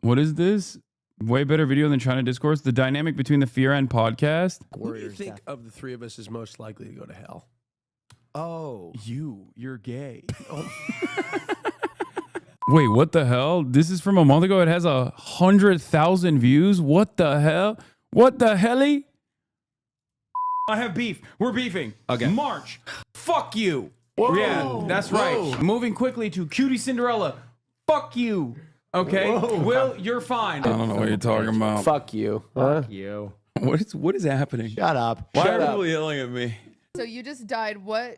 What is this? Way better video than China Discourse. The dynamic between the Fear and podcast. Who do you think of the three of us is most likely to go to hell? Oh. You're gay. Oh. Wait, what the hell? This is from a month ago. It has 100,000 views. What the hell? What the helly? I have beef. We're beefing. Okay. March. Fuck you. Whoa. Yeah, that's right. Moving quickly to Cutie Cinderella. Fuck you. Okay. Whoa. Will, you're fine. I don't know what you're talking about. Fuck you. Fuck you. What is happening? Shut up. Why are people yelling at me? So you just died. What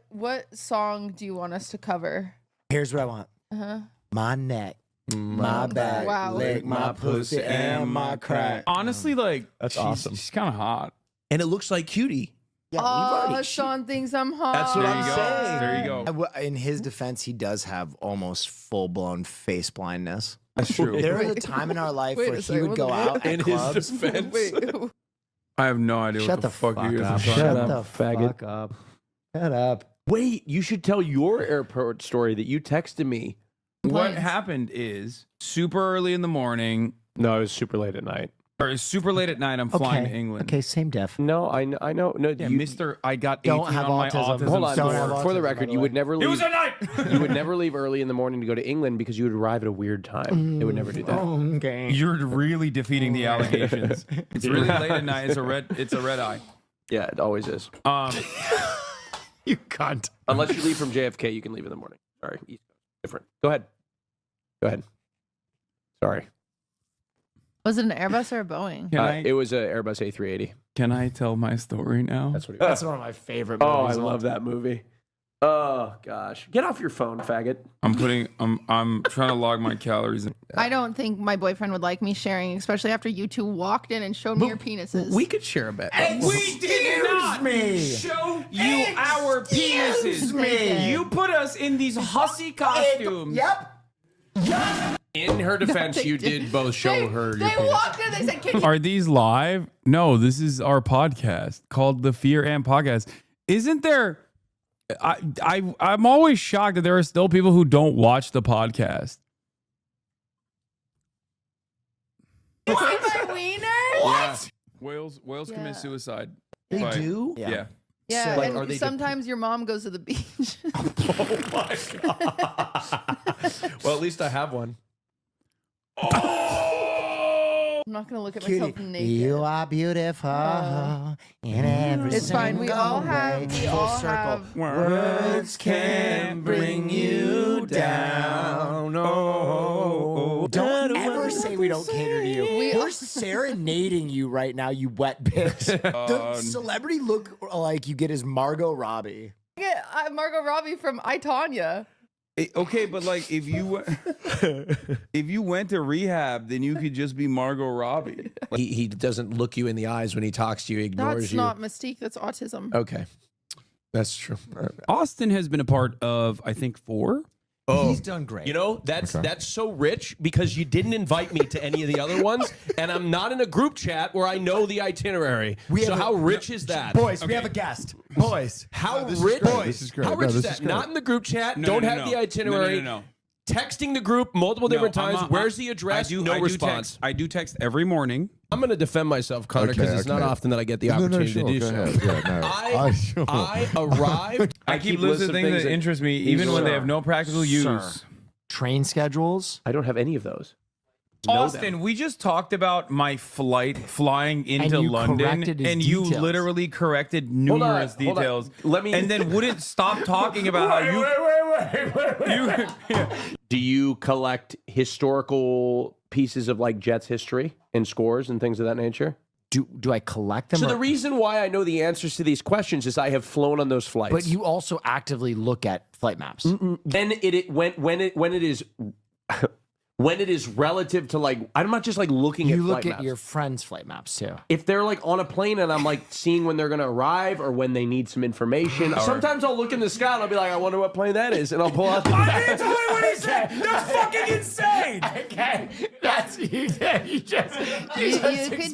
song do you want us to cover? Here's what I want. My neck, my back, Wow. leg, my pussy, and my crack. Honestly, like, That's awesome. She's kind of hot. And it looks like Cutie. Yeah, Oh, Sean thinks I'm hot. That's what There I'm you go. saying. There you go. In his defense, he does have almost full-blown face blindness. That's true. There was a time in our life Wait a where he second, would what go the- out at In his clubs. defense. Wait. I have no idea Shut what the fuck you guys up. are talking Shut about. the fuck up. Shut up. Wait, you should tell your airport story that you texted me. What Planes. happened is super early in the morning, No, it was super late at night. or super late at night. I'm flying to England. Okay, same def. No, I know. No, Yeah, you, Mr. I got Don't 18 have on my autism. autism. Hold on. Don't have For the autism, record, by you the would way. never It leave. was a night. You would never leave early in the morning to go to England because you would arrive at a weird time. They would never do that. Okay. You're really defeating the allegations. It's really late at night. It's a red eye. Yeah, it always is. You cunt. Unless you leave from JFK, you can leave in the morning. Sorry, East Coast. Different. Go ahead. Sorry. Was it an Airbus or a Boeing? It was an Airbus A380. Can I tell my story now? That's what it That's was. one of my favorite Oh, movies. I love that movie. Oh gosh, get off your phone, faggot. I'm trying to log my calories. I don't think my boyfriend would like me sharing, especially after you two walked in and showed me your penises. We could share a bit. We did not show you our penises. me. You put us in these hussy costumes. Yep. In her defense, you did both show her your They penis. walked in. They said, "Can you?" Are these live? No, this is our podcast called The Fear and Podcast. Isn't there? I'm always shocked that there are still people who don't watch the podcast. See my wiener? What? Whales Yeah. commit suicide. They By- do? Yeah. Yeah, So, like, and are they sometimes your mom goes to the beach. Oh my god. Well, at least I have one. I'm not gonna look at myself naked. You are beautiful in every It's fine. We all single have. way. We Full all circle. have. Words can bring you down. Oh, don't ever say we don't cater to you. We're serenading you right now, you wet bitch. The celebrity look like you get is Margot Robbie. Yeah, Margot Robbie from I, Tonya. Okay, but like if you went to rehab, then you could just be Margot Robbie. He doesn't look you in the eyes when he talks to you. He ignores That's you. not Mystique. That's autism. Okay, that's true. Austin has been a part of, I think, 4. Oh, He's done great. you know, that's so rich because you didn't invite me to any of the other ones, and I'm not in a group chat where I know the itinerary. So how rich is that? Boys, we have a guest. Boys. How this is rich? great. This is great. How No, rich this is is that? great. Not in the group chat. No, Don't no, have no. the itinerary. No. Texting the group multiple different times. Where's the address? No response. I do text every morning. I'm going to defend myself, Connor, because it's not often that I get the No, opportunity sure, to do go so. ahead. Yeah, no. I arrived. I keep listening to things that interest me, even when they have no practical use. Sir. Train schedules. I don't have any of those. Austin, we just talked about my flight flying into you London, corrected his and you details. literally corrected numerous hold on. details. Let me- and then wouldn't stop talking about how you. Do you collect historical pieces of like Jets history and scores and things of that nature? Do I collect them? So or- the reason why I know the answers to these questions is I have flown on those flights. but you also actively look at flight maps. then when it is when it is relative to like I'm not just like looking at You flight look at maps. your friends' flight maps too. If they're like on a plane and I'm like seeing when they're gonna arrive or when they need some information. Sometimes I'll look in the sky and I'll be like, I wonder what plane that is, and I'll pull out the I didn't tell you what he said. That's fucking insane. Okay, that's You could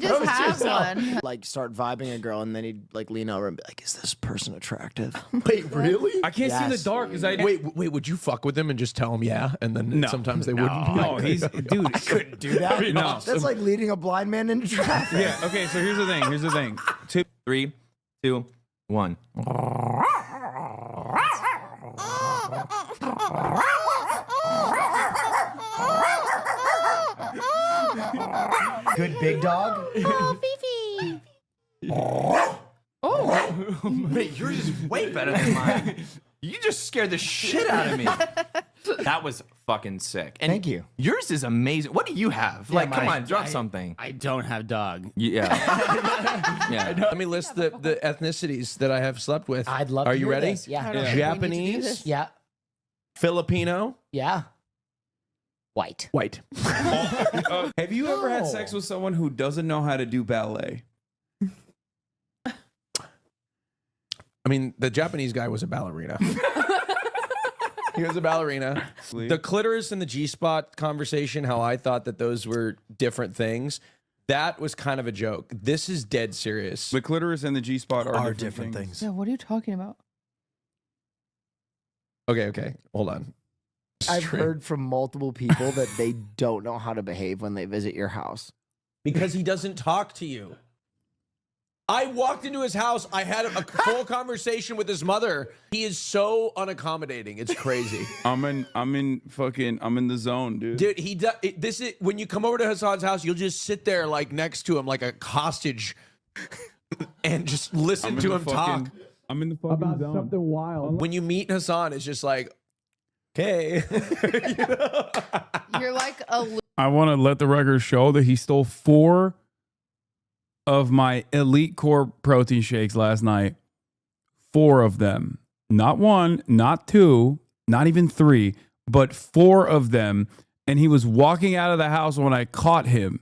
just have one. Like start vibing a girl, and then he'd like lean over and be like, "Is this person attractive?" Wait, really? I can't see in the dark because I Wait, would you fuck with him and just tell him yeah, and then sometimes they wouldn't? No, he's dude. I couldn't do that. No. That's like leading a blind man into traffic. Yeah. Okay. So here's the thing. 2, 3, 2, 1. Good big dog. Oh, Fifi. Wait, yours is way better than mine. You just scared the shit out of me. That was fucking sick. And Thank you. Yours is amazing. What do you have? Like, come on, drop something. I don't have dog. Yeah. Yeah. Let me list the ethnicities that I have slept with. I'd love. Are to you hear ready? This. Yeah. I don't think we need to do Japanese, this. Yeah. Filipino, Yeah. White. white. Have you ever had No. sex with someone who doesn't know how to do ballet? I mean, the Japanese guy was a ballerina. He was a ballerina. The clitoris and the G-spot conversation, how I thought that those were different things, that was kind of a joke. This is dead serious. The clitoris and the G spot are different things. Yeah, what are you talking about? Okay, hold on. I've heard from multiple people that they don't know how to behave when they visit your house. Because he doesn't talk to you. I walked into his house. I had a full conversation with his mother. He is so unaccommodating. It's crazy. I'm in the zone, dude. Dude, he does. This is when you come over to Hasan's house, you'll just sit there like next to him, like a hostage, and just listen to him talk I'm in the fucking zone. wild. When you meet Hasan, it's just like, okay. You're like a I want to let the record show that he stole 4 of my Elite Core protein shakes last night. 4 of them. Not 1, not 2, not even 3, but 4 of them. And he was walking out of the house when I caught him.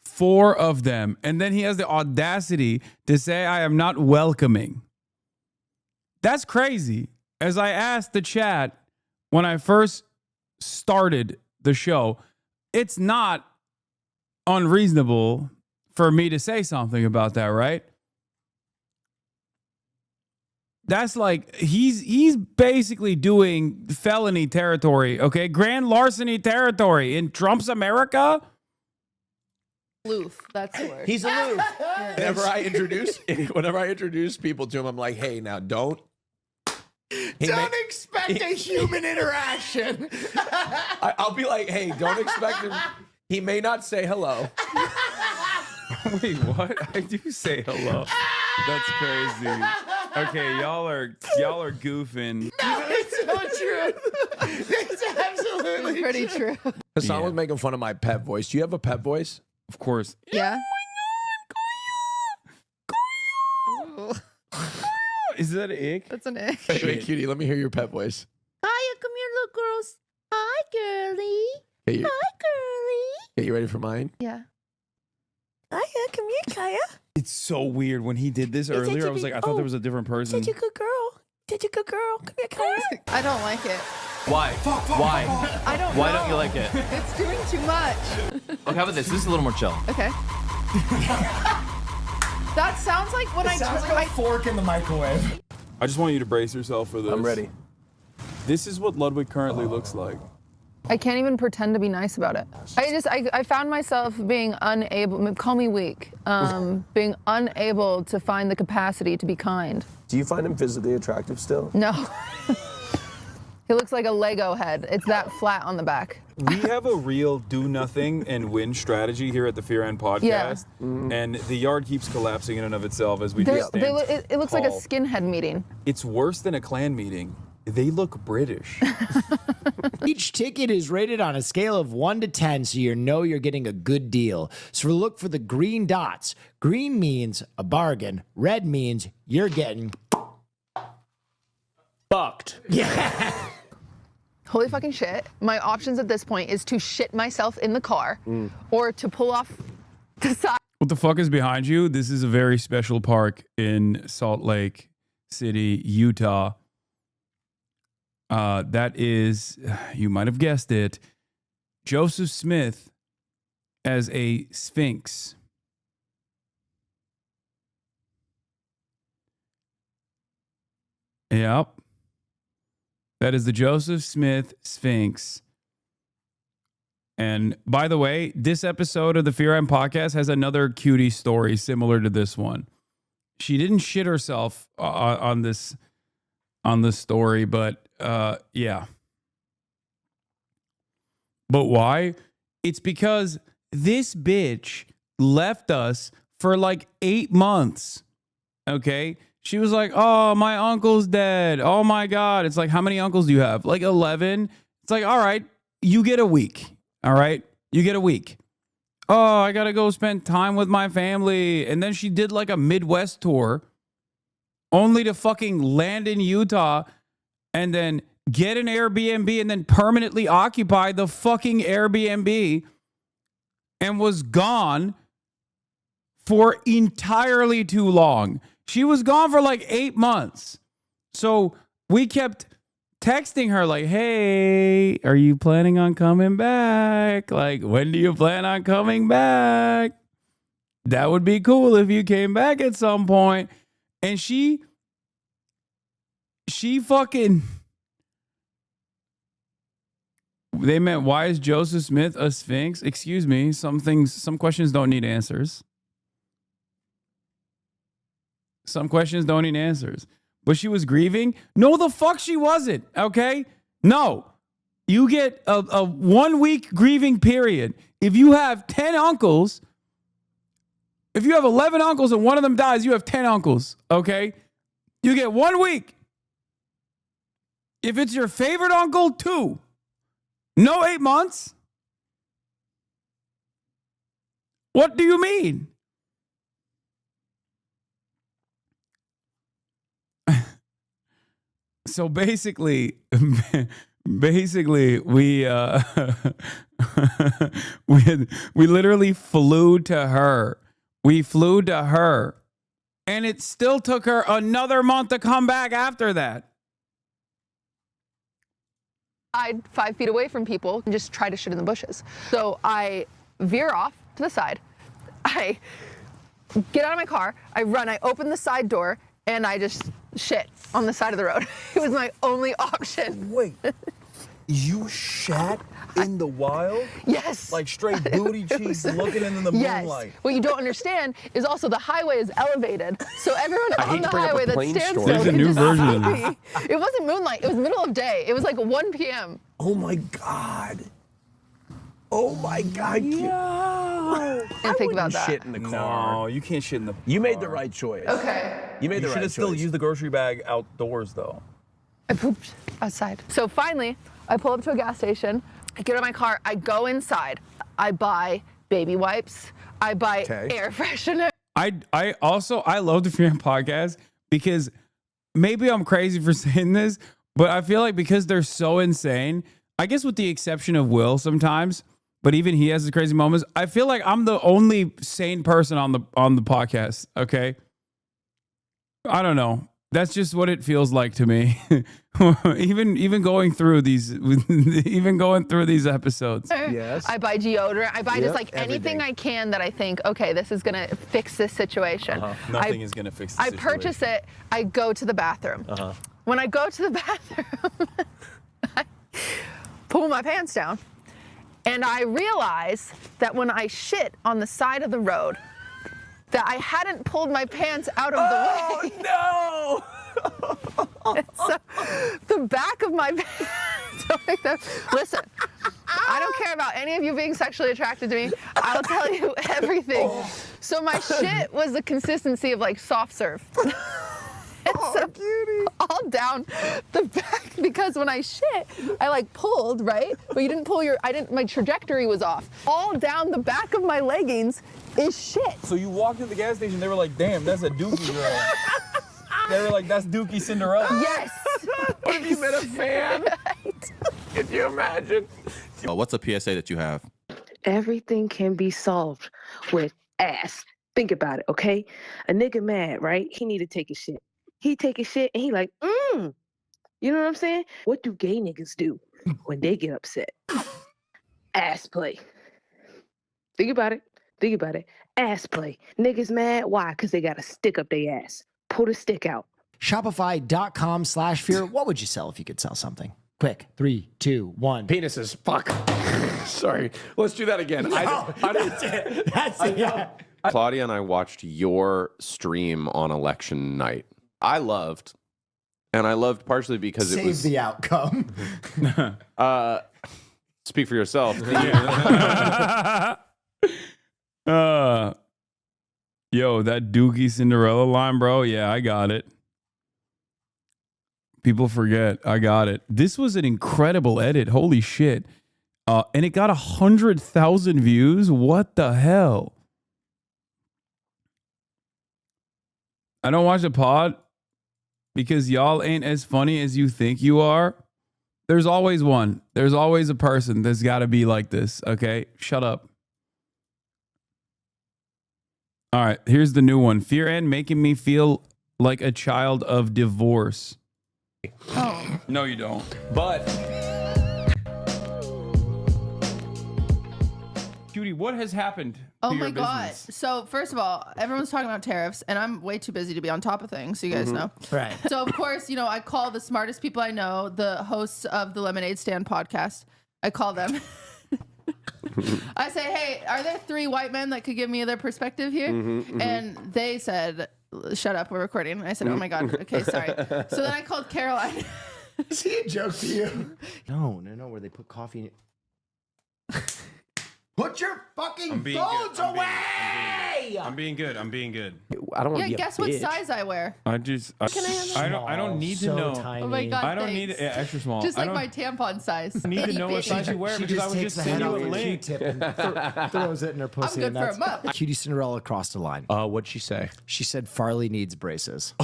4 of them. And then he has the audacity to say I am not welcoming. That's crazy. As I asked the chat when I first started the show, it's not unreasonable for me to say something about that, right? That's like he's basically doing felony territory, okay? Grand larceny territory in Trump's America. aloof. That's the word. He's aloof. Whenever I introduce people to him, I'm like, hey, now don't expect a human interaction. I'll be like, hey, don't expect him. He may not say hello. Wait, what? I do say hello. That's crazy. Okay, y'all are goofing. It's so true. It's absolutely Pretty true. Hasan was making fun of my pet voice. Do you have a pet voice? Of course. Yeah. Is that an ick? That's an ick. Hey, cutie, let me hear your pet voice. Hiya, come here, little girls. Hi, girly. Hey, Hi, girly. you ready for mine? Yeah. Hiya, come here, Kaya. It's so weird. When he did this earlier, I was like, I thought there was a different person. Such a good girl. Such a good girl. Come here, Kaya. I don't like it. Why? Why? I don't Why know. don't you like it? It's doing too much. Okay, how about this? This is a little more chill. Okay. That sounds like when I sounds like a fork in the microwave. I just want you to brace yourself for this. I'm ready. This is what Ludwig currently looks like. I can't even pretend to be nice about it. I found myself being unable, call me weak, being unable to find the capacity to be kind. Do you find him physically attractive still? No. He looks like a Lego head. It's that flat on the back. We have a real do nothing and win strategy here at the Fear and Podcast. And the yard keeps collapsing in and of itself as we just stand It looks like a tall. skinhead meeting. It's worse than a Klan meeting. They look British. Each ticket is rated on a scale of 1 to 10, so you know you're getting a good deal. So look for the green dots. Green means a bargain. Red means you're getting Fucked. Holy fucking shit. My options at this point is to shit myself in the car or to pull off the side. What the fuck is behind you? This is a very special park in Salt Lake City, Utah. That is, you might have guessed it, Joseph Smith as a sphinx. Yep. That is the Joseph Smith Sphinx. And by the way, this episode of the Fear Am podcast has another cutie story similar to this one. She didn't shit herself on this story, but yeah. But why? It's because this bitch left us for like 8 months. Okay? She was like, oh, my uncle's dead. Oh my God. It's like, how many uncles do you have? Like 11. It's like, all right, you get a week. All right, you get a week. Oh, I got to go spend time with my family. And then she did like a Midwest tour only to fucking land in Utah and then get an Airbnb and then permanently occupy the fucking Airbnb and was gone for entirely too long. She was gone for like 8 months. So we kept texting her like, hey, are you planning on coming back? Like, when do you plan on coming back? That would be cool if you came back at some point. And she fucking, they meant, why is Joseph Smith a sphinx? Excuse me, some questions don't need answers. Some questions don't need answers. But she was grieving? No, the fuck she wasn't, okay? No. You get a 1 week grieving period. If you have 10 uncles, if you have 11 uncles and one of them dies, you have 10 uncles, okay? You get 1 week. If it's your favorite uncle, 2. No 8 months. What do you mean? So basically we we literally flew to her. We flew to her, and it still took her another month to come back after that. I'd 5 feet away from people and just try to shit in the bushes. So I veer off to the side. I get out of my car. I run. I open the side door, and I just shit on the side of the road. It was my only option. Wait, you shat in the wild? Yes. Like straight booty cheeks looking in the moonlight. What you don't understand is also the highway is elevated. So everyone on the highway that stands still There's a can new just version see of this. me. It wasn't moonlight. It was middle of day. It was like 1 p.m. Oh my God. Oh my God. And think about that. Shit in the car. No, you can't shit in the. You made the right choice. Okay. You made the You right should have choice. still used the grocery bag outdoors though. I pooped outside. So finally, I pull up to a gas station. I get out of my car. I go inside. I buy baby wipes. I buy air freshener. I love the Fear podcast because maybe I'm crazy for saying this, but I feel like because they're so insane, I guess with the exception of Will sometimes, but even he has his crazy moments. I feel like I'm the only sane person on the podcast. Okay, I don't know. That's just what it feels like to me. even going through these episodes. Yes. I buy deodorant. I buy just like everything. anything I can that I think, okay, this is gonna fix this situation. Nothing is gonna fix. This I purchase it. I go to the bathroom. When I go to the bathroom, I pull my pants down, and I realize that when I shit on the side of the road, that I hadn't pulled my pants out of the way. No! So the back of my pants. Listen, I don't care about any of you being sexually attracted to me. I'll tell you everything. So my shit was the consistency of like soft serve. All down the back, because when I shit, I like pulled, right? But you didn't pull my trajectory was off. All down the back of my leggings is shit. So you walked to the gas station, they were like, damn, that's a Dookie girl. They were like, that's Dookie Cinderella. Yes. What if you met a fan? Right. Could you imagine? What's a PSA that you have? Everything can be solved with ass. Think about it, okay? A nigga mad, right? He need to take his shit. He take his shit and he like, You know what I'm saying? What do gay niggas do when they get upset? ass play. Think about it. Think about it. Ass play. Niggas mad. Why? Because they got a stick up their ass. Pull the stick out. Shopify.com/fear. What would you sell if you could sell something? Quick. 3, 2, 1. Penises. Fuck. Sorry. Let's do that again. That's it. That's it. Yeah. Claudia and I watched your stream on election night. I loved partially because it was the outcome. Speak for yourself. Yo, that Doogie Cinderella line, bro. Yeah, I got it. People forget. I got it. This was an incredible edit. Holy shit. And it got 100,000 views. What the hell? I don't watch the pod because y'all ain't as funny as you think you are. There's always one. There's always a person that's got to be like this. Okay? Shut up. All right. Here's the new one. Fear and making me feel like a child of divorce. Oh. No, you don't. But Judy, what has happened? Oh to my your God. business? So first of all, everyone's talking about tariffs and I'm way too busy to be on top of things. So you guys know. Right. So of course, I call the smartest people I know, the hosts of the Lemonade Stand podcast. I call them. I say, hey, are there 3 white men that could give me their perspective here? And they said, shut up, we're recording. And I said, oh my God, okay, sorry. So then I called Caroline. Is he a joke to you? No, where they put coffee in it. Put your fucking phones away! I'm being good. I don't want Yeah, to be guess a what bitch. size I wear? I don't need to know. Tiny. Oh my God, I don't thanks. need extra small. Just I like don't my tampon size. need to Itty know what bitty. size you wear because I was just sending you a link. Q-tip and throws it in her pussy. good and for a month. Cutie Cinderella crossed the line. What'd she say? She said Farley needs braces.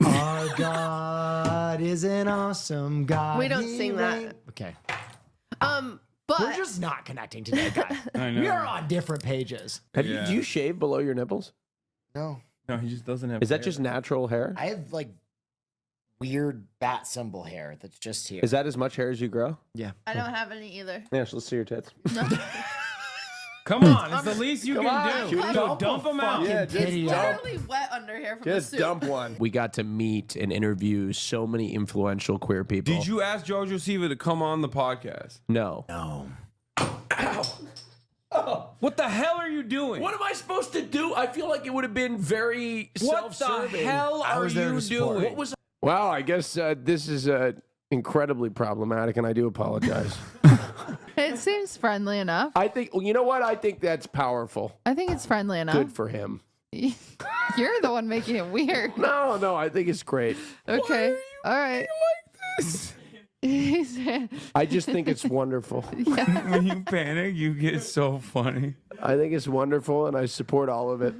Our God is an awesome God. We don't He sing that. reign- Okay. But We're just not connecting today, guys. I know. We are on different pages. Do Yeah. you shave below your nipples? No. No, he just doesn't have. Is that hair. just natural hair? I have like weird bat symbol hair that's just here. Is that as much hair as you grow? Yeah. I don't have any either. Yeah, so let's see your tits. No. Come on, it's the least you Come can on, do. Cutie. Yo, dump them out. Yeah, just pity. dump. Literally wet under here from Just the soup. dump one. We got to meet and interview so many influential queer people. Did you ask Jojo Siva to come on the podcast? No. No. What the hell are you doing? What am I supposed to do? I feel like it would have been very What the self-serving. hell I are was there you to support. doing? What was? Well, I guess this is incredibly problematic, and I do apologize. It seems friendly enough. I think. Well, you know what? I think that's powerful. I think it's friendly enough. Good for him. You're the one making it weird. No, I think it's great. Okay. All right. I just think it's wonderful. When you panic, you get so funny. I think it's wonderful, and I support all of it.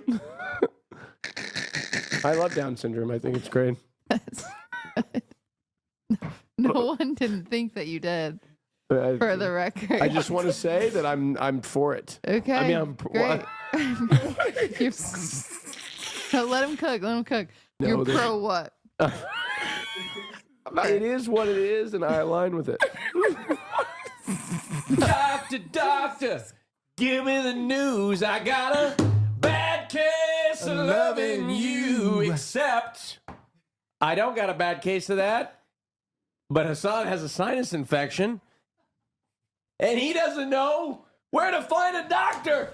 I love Down syndrome. I think it's great. No one didn't think that you did. For the record. I just want to say that I'm for it. Okay. I mean, I'm great. No, let him cook. Let him cook. No, You're there's- pro what? It is what it is, and I align with it. Doctor, give me the news. I got a bad case of loving you, except I don't got a bad case of that. But Hasan has a sinus infection, and he doesn't know where to find a doctor.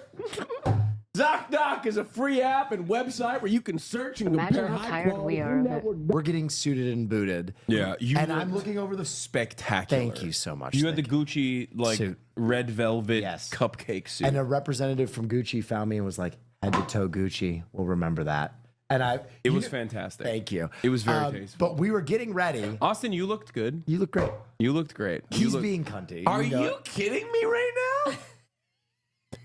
ZocDoc is a free app and website where you can search and Imagine compare how tired we are of it. We're getting suited and booted. Yeah, And I'm looking over the. spectacular. Thank you so much. You had the Thank Gucci Suit. red velvet Yes. cupcake suit. And a representative from Gucci found me and was like, head to toe Gucci. We'll remember that. And it was fantastic. Thank you. It was very tasteful. But we were getting ready. Austin, you looked good. You look great. You looked great. He's being cunty. Are know you it. kidding me right now?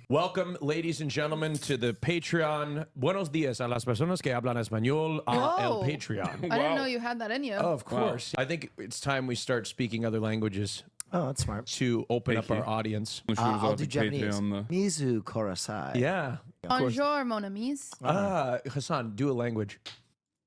Welcome, ladies and gentlemen, to the Patreon. Buenos días a las personas que hablan español a el Whoa. Patreon. I didn't know you had that in you. Oh, of course. I think it's time we start speaking other languages Oh, that's smart. to open up Thank our audience. I'll do Japanese. Mizu korasai. Yeah. Bonjour, mon amis. Hasan, do a language.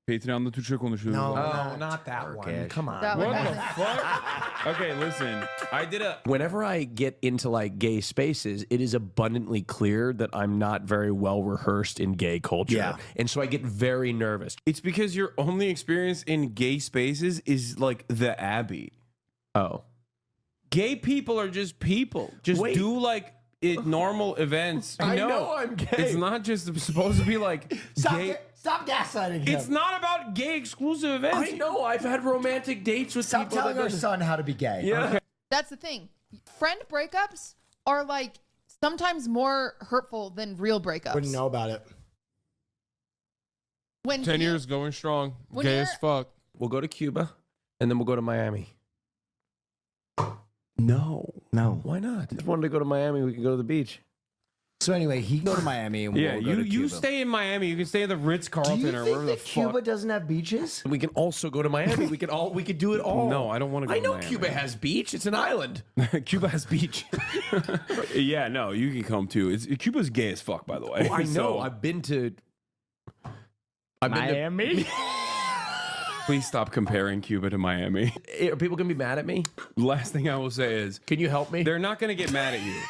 Patreon'da Türkçe konuşuyoruz. No, Oh, not that one. Turkish. Come on. That What one the wasn't. fuck? Okay, listen. I did a. Whenever I get into like gay spaces, it is abundantly clear that I'm not very well rehearsed in gay culture. Yeah. And so I get very nervous. It's because your only experience in gay spaces is like the Abbey. Oh. Gay people are just people. Just Wait. do like normal events. I No, know I'm gay. It's not just supposed to be like gay. Stop gaslighting him. It's not about gay exclusive events. I know. I've had romantic dates with Stop people. telling that our don't- son how to be gay. Yeah. That's the thing. Friend breakups are like sometimes more hurtful than real breakups. Wouldn't know about it. When 10 you- years going strong. When Gay you're- as fuck. We'll go to Cuba and then we'll go to Miami. No. Why not? If I wanted to go to Miami, we can go to the beach. So anyway, he can go to Miami and Yeah, we'll go to you Cuba. stay in Miami. You can stay at the Ritz Do Carlton you or think wherever the that Cuba fuck. doesn't have beaches? We can also go to Miami. We could do it all. No, I don't want to go. I to know Miami. Cuba has beach. It's an island. Cuba has beach. Yeah, no, you can come too. Cuba's gay as fuck, by the way. Oh, I know. So, I've been to Miami? please stop comparing Cuba to Miami. Are people gonna be mad at me? Last thing I will say is, Can you help me? they're not going to get mad at you.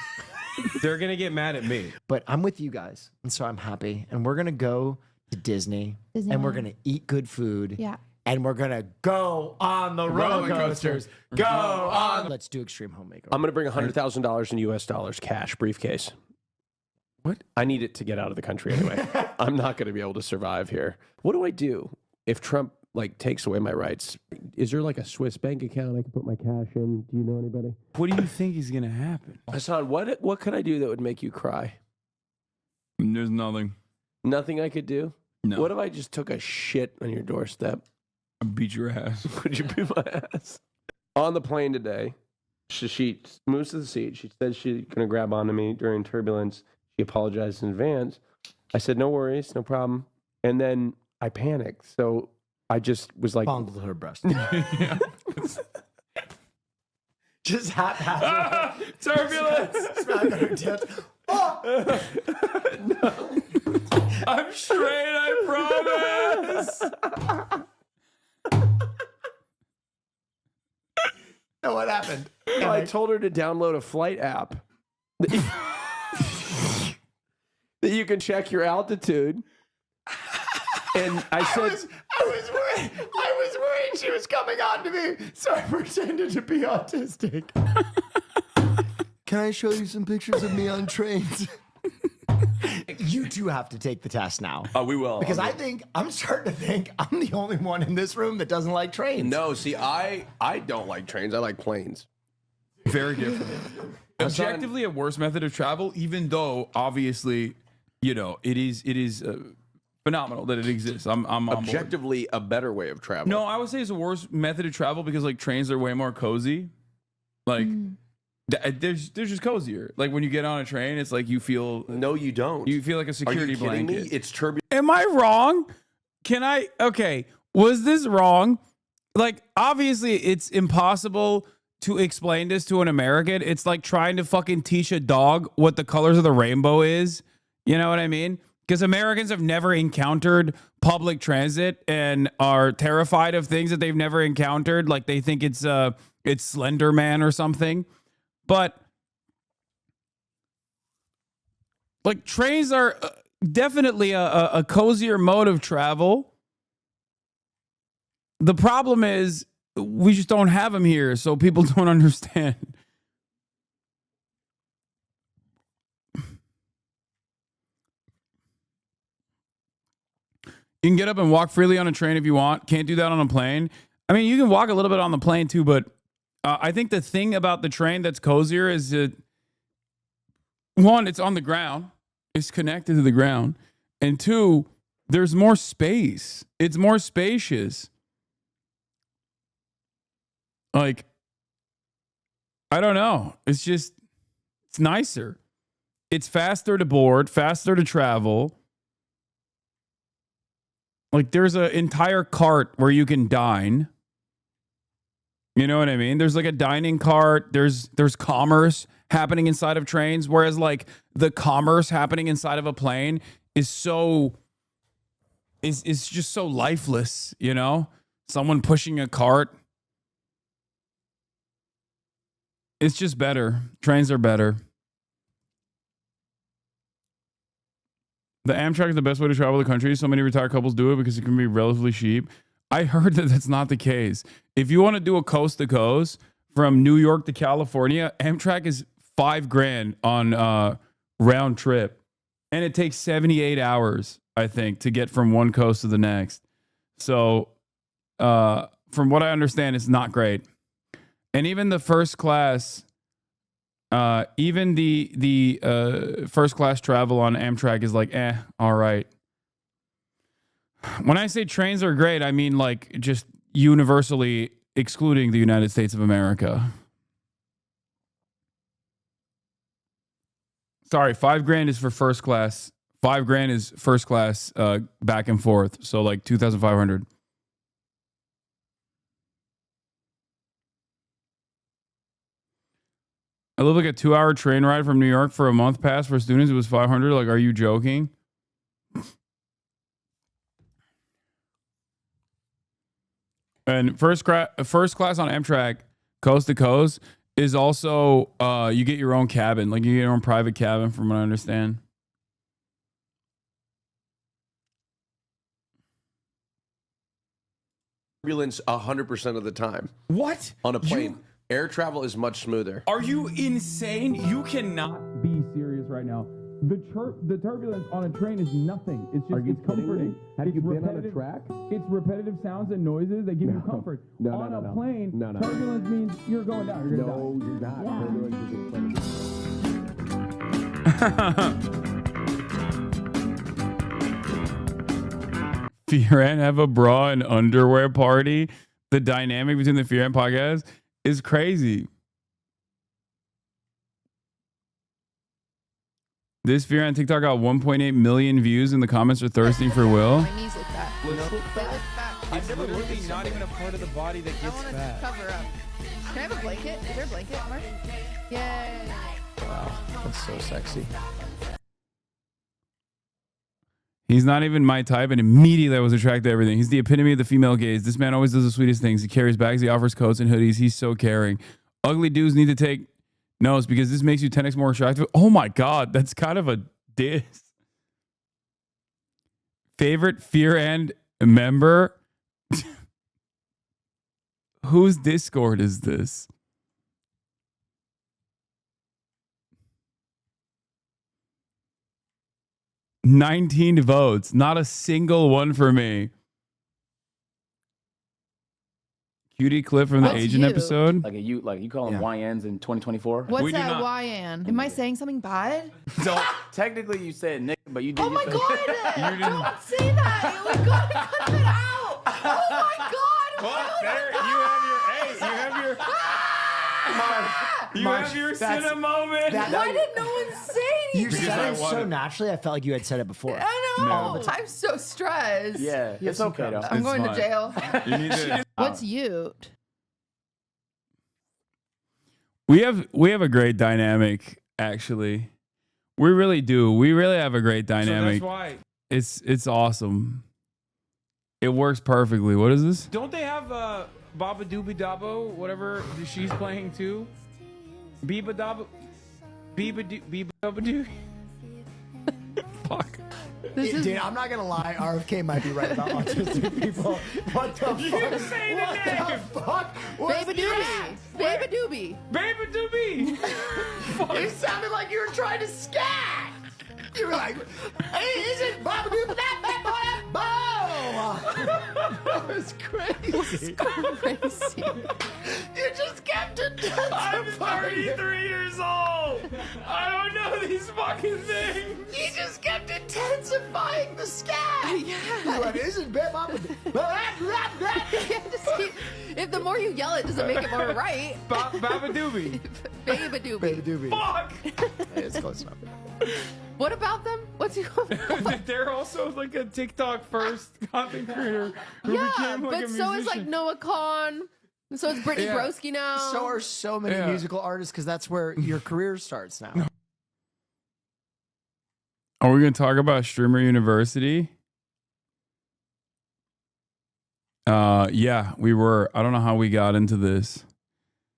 They're going to get mad at me. But I'm with you guys, and so I'm happy. And we're gonna go to Disney, and we're gonna eat good food. Yeah. And we're gonna go on the roller coasters. Go on. Let's do Extreme Home Makeover. I'm gonna bring $100,000 in US dollars cash briefcase. What? I need it to get out of the country anyway. I'm not gonna be able to survive here. What do I do if Trump like takes away my rights? Is there like a Swiss bank account I can put my cash in? Do you know anybody? What do you think is going to happen? Hasan, what could I do that would make you cry? There's nothing. Nothing I could do? No. What if I just took a shit on your doorstep? I beat your ass. Would you beat my ass? On the plane today, she moves to the seat. She said she's going to grab onto me during turbulence. She apologized in advance. I said, no worries, no problem. And then I panicked. So I just was like, Fondled her breast. Just haphazard. Turbulence. Smack her tits. Oh! I'm straight, I promise. And what happened? I told her to download a flight app that you can check your altitude. And I said, I was worried she was coming on to me, so I pretended to be autistic. Can I show you some pictures of me on trains? You two have to take the test now. oh, we will. Because I'm starting to think I'm the only one in this room that doesn't like trains. No, see, I don't like trains. I like planes. Very different. Objectively, a worse method of travel, even though obviously, you know, it is phenomenal that it exists. I'm on board. Objectively, a better way of travel. No, I would say it's a worse method of travel because like trains are way more cozy. Like they're just cozier. Like when you get on a train, it's like you feel No, you don't. you feel like a Are security you kidding blanket. me? It's turbulent. Am I wrong? Okay, was this wrong? Like, obviously, it's impossible to explain this to an American. It's like trying to fucking teach a dog what the colors of the rainbow is. You know what I mean? Because Americans have never encountered public transit and are terrified of things that they've never encountered. Like they think it's Slender Man or something. But like trains are definitely a cozier mode of travel. The problem is we just don't have them here, so people don't understand. You can get up and walk freely on a train if you want. Can't do that on a plane. I mean, you can walk a little bit on the plane too, but I think the thing about the train that's cozier is that, one, it's on the ground. It's connected to the ground. And two, there's more space. It's more spacious. Like, I don't know. It's nicer. It's faster to board, faster to travel. Like, there's an entire cart where you can dine. You know what I mean? There's like a dining cart. There's commerce happening inside of trains, whereas like the commerce happening inside of a plane is so is just so lifeless, you know? Someone pushing a cart. It's just better. Trains are better. The Amtrak is the best way to travel the country. So many retired couples do it because it can be relatively cheap. I heard that that's not the case. If you want to do a coast to coast from New York to California, Amtrak is $5,000 on round trip. And it takes 78 hours, I think, to get from one coast to the next. So from what I understand, it's not great. And even the first class, even the first class travel on Amtrak is like, all right. When I say trains are great, I mean like just universally excluding the United States of America. Sorry, $5,000 is for first class. $5,000 is first class back and forth. So like 2,500. I live like a 2-hour train ride from New York for a month pass for students. It was $500. Like, are you joking? And first class on Amtrak, coast to coast, is also you get your own cabin. Like you get your own private cabin, from what I understand. Turbulence 100% of the time. What? On a plane. Air travel is much smoother. Are you insane? You cannot be serious right now. The turbulence on a train is nothing. It's just it's comforting. Have you been on a track? It's repetitive sounds and noises that give you comfort. On a plane, turbulence means you're going down. You're going you're not. Yeah. Fioran have a bra and underwear party. The dynamic between the Fioran podcast is crazy. This Fioran TikTok got 1.8 million views, and the comments are thirsting for Will. My knees look fat. It's literally not even a part of the body that gets fat. Cover up. Can I have a blanket? Is there a blanket, Mark? Yay. Wow, that's so sexy. He's not even my type, and immediately I was attracted to everything. He's the epitome of the female gaze. This man always does the sweetest things. He carries bags, he offers coats and hoodies. He's so caring. Ugly dudes need to take notes because this makes you 10x more attractive. Oh my God, that's kind of a diss. Favorite Fioran member? Whose Discord is this? $19 votes. Not a single one for me. Cutie clip from the What's Asian you? episode. Like you call them YNs in 2024? What's We do that not. YN? Am I saying something bad? So technically you said nigga, but you did. Oh my say- God! Don't say that. We gotta cut that out. Oh my God! You have your cinema moment. Why did no one say You anything? said it so naturally. I felt like you had said it before. I know. I'm so stressed. Yeah, it's okay though. I'm going to jail. You need to- What's you? We have a great dynamic, actually. We really do. We really have a great dynamic. So that's why. It's awesome. It works perfectly. What is this? Don't they have Baba Doobie Dabo, whatever she's playing too? Biba Dabo, Biba Daba Doo. Fuck. Dude, I'm not gonna lie. RFK might be right about autistic people. What the fuck? You say the name. Fuck? Baby Doobie. Baby Doobie. Baby Doobie. You sounded like you were trying to scat. You were like, "Hey, is it Baba Doobie that boy? That was crazy. Crazy. You just kept it. I'm 33 years old. I don't know these fucking things. You just kept intensifying the scat. Yeah. What is it, Baba? If the more you yell it, does it make it more right? Baba Doobie. Baby Doobie. Baby Doobie. Fuck. It's close enough. What about them? What's your They're also like a TikTok first content creator who Yeah, became like but a so is like musician. Noah Kahn. So is Brittany Broski now. So are so many musical artists because that's where your career starts now. Are we going to talk about Streamer University? Yeah, we were. I don't know how we got into this.